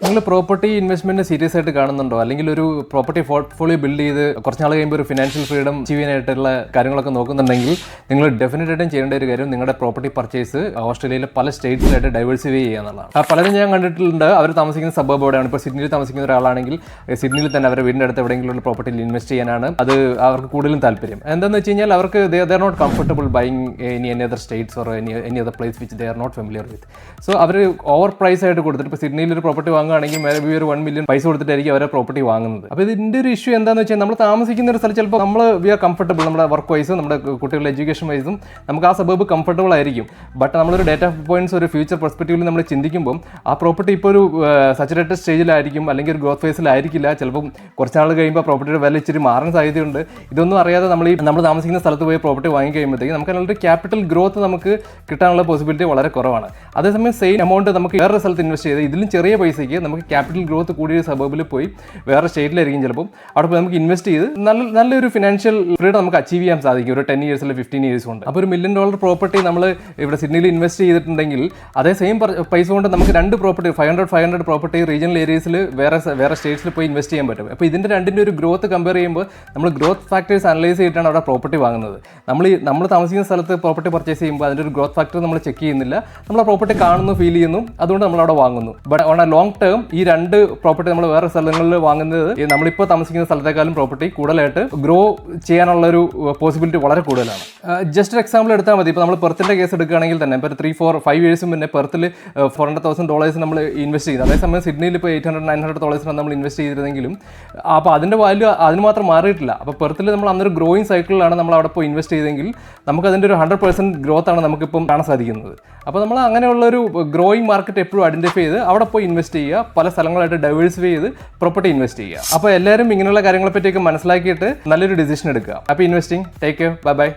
നിങ്ങൾ property investment serious ആയിട്ട് കാണുന്നുണ്ടോ, അല്ലെങ്കിൽ ഒരു പ്രോപ്പർട്ടി പോർട്ട്ഫോളിയോ ബിൽഡ് ചെയ്ത് കുറച്ച് നാൾ കഴിയുമ്പോൾ ഒരു ഫിനാൻഷ്യൽ ഫ്രീഡം അച്ചീവ് ചെയ്യാനായിട്ടുള്ള കാര്യങ്ങളൊക്കെ നോക്കുന്നുണ്ടെങ്കിൽ നിങ്ങൾ ഡെഫിനറ്റ് ആയിട്ടും ചെയ്യേണ്ട ഒരു കാര്യം നിങ്ങളുടെ പ്രോപ്പർട്ടി പർച്ചേസ് ഓസ്ട്രേലിയയിലെ പല സ്റ്റേറ്റ്സിലായിട്ട് ഡൈവേഴ്സിഫൈ ചെയ്യുക എന്നുള്ളതാണ്. പലരും ഞാൻ കണ്ടിട്ടുണ്ട്, അവർ താമസിക്കുന്ന സബർബ് എവിടെയാണ്. ഇപ്പോൾ സിഡ്നിയിൽ താമസിക്കുന്ന ഒരാളാണെങ്കിൽ സിഡ്നിയിൽ തന്നെ അവരുടെ വീടിൻ്റെ അടുത്ത് എവിടെയെങ്കിലും ഒരു പ്രോപ്പർട്ടിയിൽ ഇൻവെസ്റ്റ് ചെയ്യാനാണ് അത് അവർക്ക് കൂടുതലും താല്പര്യം. എന്താണെന്ന് വെച്ച് കഴിഞ്ഞാൽ അവർക്ക് they are not comfortable being any other states or any other place which they are not familiar with. So അവർ ഓവർ പ്രൈസ് ആയിട്ട് കൊടുത്തിട്ട് ഇപ്പോൾ സിഡ്നിയിൽ ഒരു പ്രോപ്പർട്ടി വാങ്ങുകയാണെങ്കിൽ മേബി ഒരു 1 മില്യൺ പൈസ കൊടുത്തിട്ടായിരിക്കും അവരെ പ്രോപ്പർട്ടി വാങ്ങുന്നത്. അപ്പോൾ ഇതിൻ്റെ ഒരു ഇഷ്യൂ എന്താണെന്ന് വെച്ചാൽ നമ്മൾ താമസിക്കുന്ന ഒരു സ്ഥലം ചിലപ്പോൾ നമ്മൾ വി ആർ കംഫർട്ടബിൾ, നമ്മുടെ വർക്ക് വൈസും നമ്മുടെ കുട്ടികളുടെ എഡ്യൂക്കേഷൻ വൈസും നമുക്ക് ആ സബർബ് കംഫർട്ടബിൾ ആയിരിക്കും. ബട്ട് നമ്മളൊരു ഡേറ്റ പോയിന്റ്സ് ഒരു ഫ്യൂച്ചർ പെർസ്പെക്റ്റീവിൽ നമ്മൾ ചിന്തിക്കുമ്പോൾ ആ പ്രോപ്പർട്ടി ഇപ്പോൾ ഒരു സാച്ചുറേറ്റഡ് സ്റ്റേജിലായിരിക്കും, അല്ലെങ്കിൽ ഒരു ഗ്രോത്ത് ഫേസിലായിരിക്കില്ല. ചിലപ്പം കുറച്ച് നാൾ കഴിയുമ്പോൾ പ്രോപ്പർട്ടിയുടെ വില ഇച്ചിരി മാറാൻ സാധ്യതയുണ്ട്. ഇതൊന്നും അറിയാതെ നമ്മൾ താമസിക്കുന്ന സ്ഥലത്ത് പോയി പ്രോപ്പർട്ടി വാങ്ങി കഴിയുമ്പോഴത്തേക്ക് നമുക്ക് അതിനൊരു ക്യാപിറ്റൽ ഗ്രോത്ത് നമുക്ക് കിട്ടാനുള്ള പോസിബിലിറ്റി വളരെ കുറവാണ്. അതേസമയം സെയിം എമൗണ്ട് നമുക്ക് വേറെ സ്ഥലത്ത് ഇൻവെസ്റ്റ് ചെയ്ത് ഇതിലും ചെറിയ പൈസയ്ക്ക് നമുക്ക് ക്യാപിറ്റൽ ഗ്രോത്ത് കൂടിയ സബർബിൽ പോയി വേറെ സ്റ്റേറ്റിലായിരിക്കും ചിലപ്പം അവിടെ പോയി നമുക്ക് ഇൻവെസ്റ്റ് ചെയ്ത് നല്ലൊരു ഫിനാൻഷ്യൽ ഫ്രീഡം നമുക്ക് അച്ചീവ് ചെയ്യാൻ സാധിക്കും ഒരു 10 years അല്ലെങ്കിൽ 15 years കൊണ്ട്. അപ്പോൾ ഒരു $1 million പ്രോപ്പർട്ടി നമ്മൾ ഇവിടെ സിഡ്നിയിൽ ഇൻവെസ്റ്റ് ചെയ്തിട്ടുണ്ടെങ്കിൽ അതേ സെയിം പൈസ കൊണ്ട് നമുക്ക് 2 പ്രോപ്പർട്ടി 500 പ്രോപ്പർട്ടി റീജിയണൽ ഏരിയസിൽ വേറെ സ്റ്റേറ്റ്സിൽ പോയി ഇൻവെസ്റ്റ് ചെയ്യാൻ പറ്റും. അപ്പോൾ ഇതിൻ്റെ രണ്ടിൻ്റെ ഒരു ഗ്രോത്ത് കമ്പയർ ചെയ്യുമ്പോൾ നമ്മൾ ഗ്രോത്ത് ഫാക്ടേഴ്സ് അനലൈസ് ചെയ്തിട്ടാണ് അവിടെ പ്രോപ്പർട്ടി വാങ്ങുന്നത്. നമ്മൾ താമസിക്കുന്ന സ്ഥലത്ത് പ്രോപ്പർട്ടി പർച്ചേസ് ചെയ്യുമ്പോൾ അതിൻ്റെ ഒരു ഗ്രോത്ത് ഫാക്ടർ നമ്മൾ ചെക്ക് ചെയ്യുന്നില്ല. നമ്മൾ ആ പ്രോപ്പർട്ടി കാണുന്നു, ഫീൽ ചെയ്യുന്നു, അതുകൊണ്ട് നമ്മൾ അവിടെ വാങ്ങുന്നു. But on A long term ഈ 2 പ്രോപ്പർട്ടി നമ്മൾ വേറെ സ്ഥലങ്ങളിൽ വാങ്ങുന്നത് നമ്മളിപ്പോൾ താമസിക്കുന്ന സ്ഥലത്തേക്കാളും പ്രോപ്പർട്ടി കൂടുതലായിട്ട് ഗ്രോ ചെയ്യാനുള്ള ഒരു പോസിബിലിറ്റി വളരെ കൂടുതലാണ്. ജസ്റ്റ് ഒരു എക്സാമ്പിൾ എടുത്താൽ മതി. ഇപ്പോൾ നമ്മൾ പെർത്തിൻ്റെ കേസ് എടുക്കുകയാണെങ്കിൽ തന്നെ ഇപ്പോൾ 3-4-5 years മുന്നേ പെർത്തിൽ $400,000 നമ്മൾ ഇൻവെസ്റ്റ് ചെയ്തു. അതേസമയം സിഡ്നിയിൽ ഇപ്പോൾ $800-900 നമ്മൾ ഇൻവെസ്റ്റ് ചെയ്തിരുന്നെങ്കിലും അപ്പോൾ അതിൻ്റെ വാല്യൂ അതിന് മാത്രം മാറിയിട്ടില്ല. അപ്പോൾ പെർത്തിൽ നമ്മൾ അന്നൊരു ഗ്രോയിങ് സൈക്കിളിലാണ് നമ്മൾ അവിടെ പോയി ഇൻവെസ്റ്റ് ചെയ്തെങ്കിൽ നമുക്ക് അതിൻ്റെ ഒരു 100% ഗ്രോത്ത് ആണ് നമുക്കിപ്പം കാണാൻ സാധിക്കുന്നത്. അപ്പോൾ നമ്മൾ അങ്ങനെയുള്ളൊരു ഗ്രോയിങ് മാർക്കറ്റ് എപ്പോഴും ഐഡൻറ്റിഫൈ ചെയ്ത് അവിടെ പോയി ഇൻവെസ്റ്റ് ചെയ്യുക, പല സ്ഥലങ്ങളായിട്ട് ഡൈവേഴ്സിഫൈ ചെയ്ത് പ്രോപ്പർട്ടി ഇൻവെസ്റ്റ് ചെയ്യുക. അപ്പോൾ എല്ലാവരും ഇങ്ങനെയുള്ള കാര്യങ്ങളെ പറ്റിയൊക്കെ മനസ്സിലാക്കിയിട്ട് നല്ലൊരു ഡിസിഷൻ എടുക്കുക. Happy investing. Take care. Bye bye.